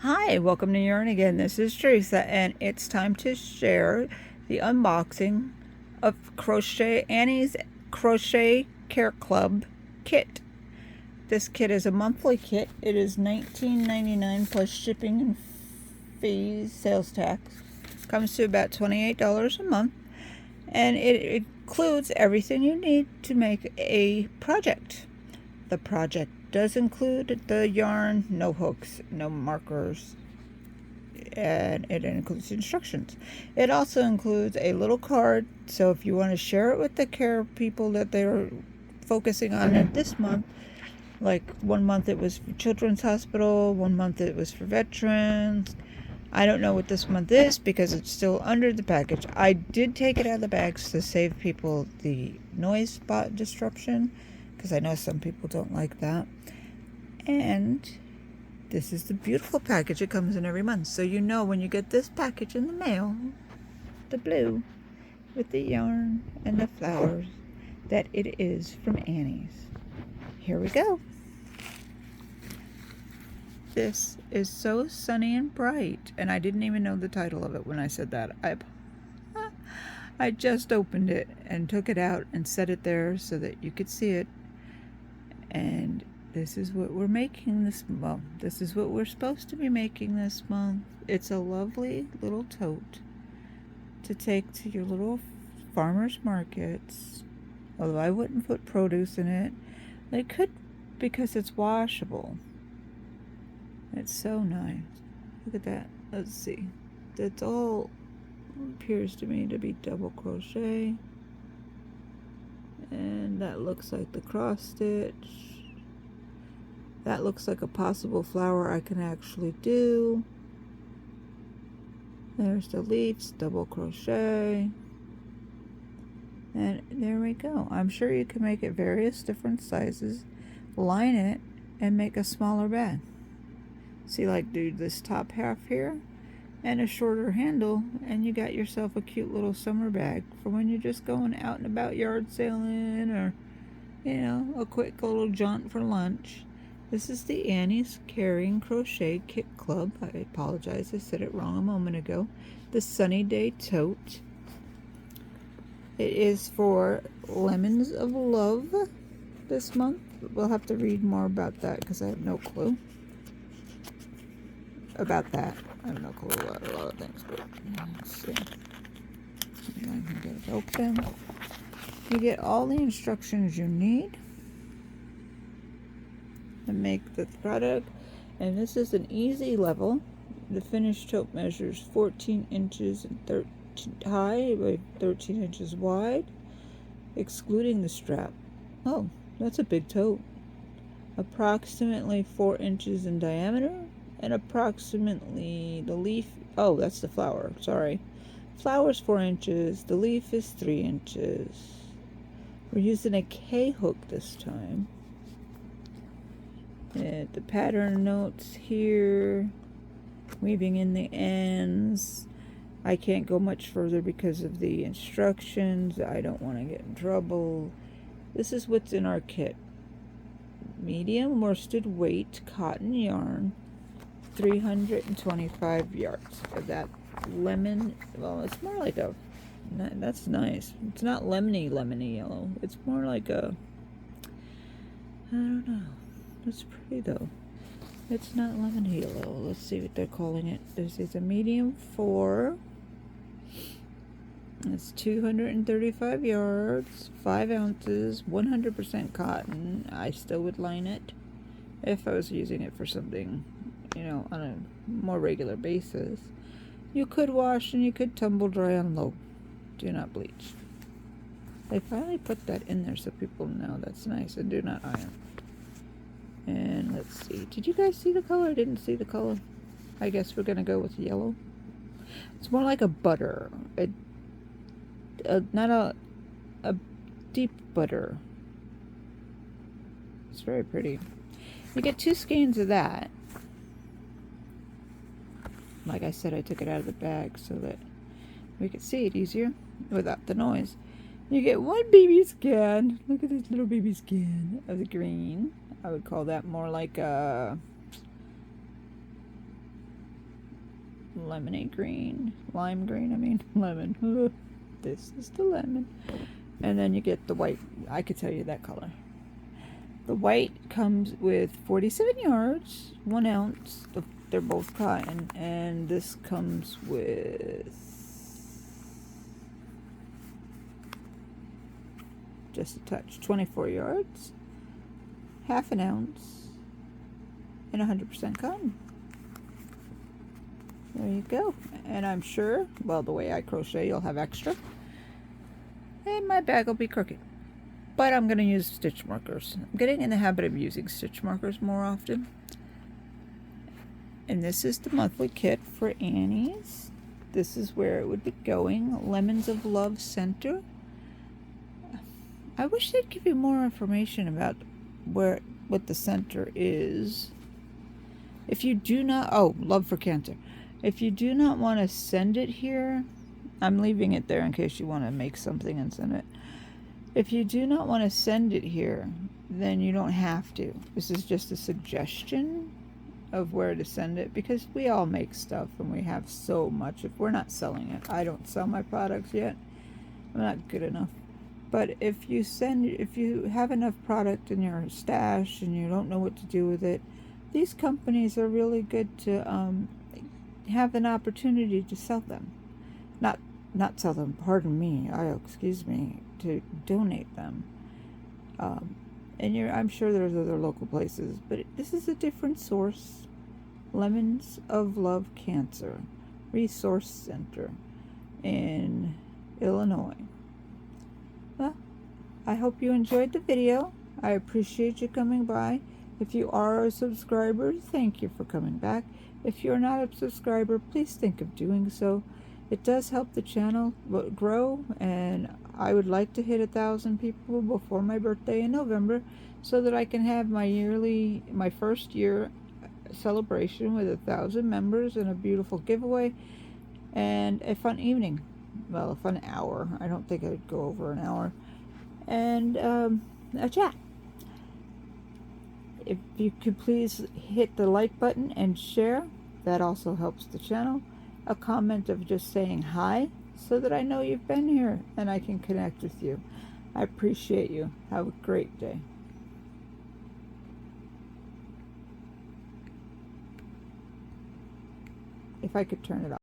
Hi, welcome to Yarn Again. This is Teresa, and it's time to share the unboxing of Annie's Crochet Care Club kit. This kit is a monthly kit. It is $19.99 plus shipping and fees, sales tax. Comes to about $28 a month, and it includes everything you need to make a project. The project does include the yarn, no hooks, no markers, and it includes instructions. It also includes a little card, so if you want to share it with the care people that they're focusing on it this month, like 1 month it was for Children's Hospital, 1 month it was for veterans. I don't know what this month is because it's still under the package. I did take it out of the bags to save people the noise spot disruption, because I know some people don't like that. And this is the beautiful package it comes in every month. So you know when you get this package in the mail, the blue with the yarn and the flowers, that it is from Annie's. Here we go. This is so sunny and bright, and I didn't even know the title of it when I said that. I just opened it and took it out and set it there so that you could see it. And this is what we're making this month. Well, this is what we're supposed to be making this month. It's a lovely little tote to take to your little farmers markets. Although I wouldn't put produce in it. I could, because it's washable. It's so nice. Look at that. Let's see. That's all appears to me to be double crochet. And that looks like the cross stitch. That looks like a possible flower I can actually do. There's the leaves, double crochet. And there we go. I'm sure you can make it various different sizes, line it, and make a smaller bag. See, like, do this top half here and a shorter handle, and you got yourself a cute little summer bag for when you're just going out and about yard sailing, or, you know, a quick little jaunt for lunch. This is the Annie's Caring Crochet Kit Club. I apologize, I said it wrong a moment ago. The Sunny Day Tote. It is for Lemons of Love this month. We'll have to read more about that because I have no clue about that. I have no clue about a lot of things, but let's see. I can get it open. You get all the instructions you need to make the product, and this is an easy level. The finished tote measures 14 inches and 13 high by 13 inches wide, excluding the strap. Oh, that's a big tote. Approximately 4 inches in diameter, and approximately the leaf, oh, that's the flower, sorry. Flower's 4 inches, the leaf is 3 inches. We're using a K hook this time. The pattern notes here, weaving in the ends. I can't go much further because of the instructions. I don't want to get in trouble. This is what's in our kit. Medium worsted weight cotton yarn, 325 yards of that lemon. Well, it's more like a, that's nice. It's not lemony yellow. It's more like a, I don't know. It's pretty though. It's not lemony yellow. Let's see what they're calling it. This is a medium 4. It's 235 yards, 5 ounces, 100% cotton. I still would line it if I was using it for something, you know, on a more regular basis. You could wash and you could tumble dry on low. Do not bleach. They finally put that in there so people know. That's nice. And do not iron. And let's see. Did you guys see the color? I didn't see the color. I guess we're going to go with yellow. It's more like a butter. Not a deep butter. It's very pretty. You get 2 skeins of that. Like I said, I took it out of the bag so that we could see it easier without the noise. You get 1 baby skein. Look at this little baby skein of the green. I would call that more like a lemony green, lime green, I mean, lemon. This is the lemon. And then you get the white. I could tell you that color. The white comes with 47 yards, 1 ounce. They're both cotton. And this comes with just a touch, 24 yards, half an ounce, and 100% cotton. There you go. And I'm sure, well, the way I crochet, you'll have extra. And my bag will be crooked. But I'm going to use stitch markers. I'm getting in the habit of using stitch markers more often. And this is the monthly kit for Annie's. This is where it would be going. Lemons of Love Center. I wish they'd give you more information about what the center is. If you do not, oh, Love for Cancer. If you do not want to send it here, I'm leaving it there in case you want to make something and send it. If you do not want to send it here, then you don't have to. This is just a suggestion of where to send it, because we all make stuff and we have so much. If we're not selling it, I don't sell my products yet. I'm not good enough. But if you have enough product in your stash and you don't know what to do with it, these companies are really good to have an opportunity to sell them. Not sell them, pardon me, excuse me, to donate them. And I'm sure there's other local places, but this is a different source. Lemons of Love Cancer Resource Center in Illinois. Well, I hope you enjoyed the video. I appreciate you coming by. If you are a subscriber, thank you for coming back. If you're not a subscriber, please think of doing so. It does help the channel grow, and I would like to hit 1,000 people before my birthday in November, so that I can have my first year celebration with 1,000 members and a beautiful giveaway and a fun evening. Well, a fun hour. I don't think I'd go over an hour. And a chat. If you could please hit the like button and share, that also helps the channel. A comment of just saying hi, so that I know you've been here and I can connect with you. I appreciate you. Have a great day. If I could turn it off.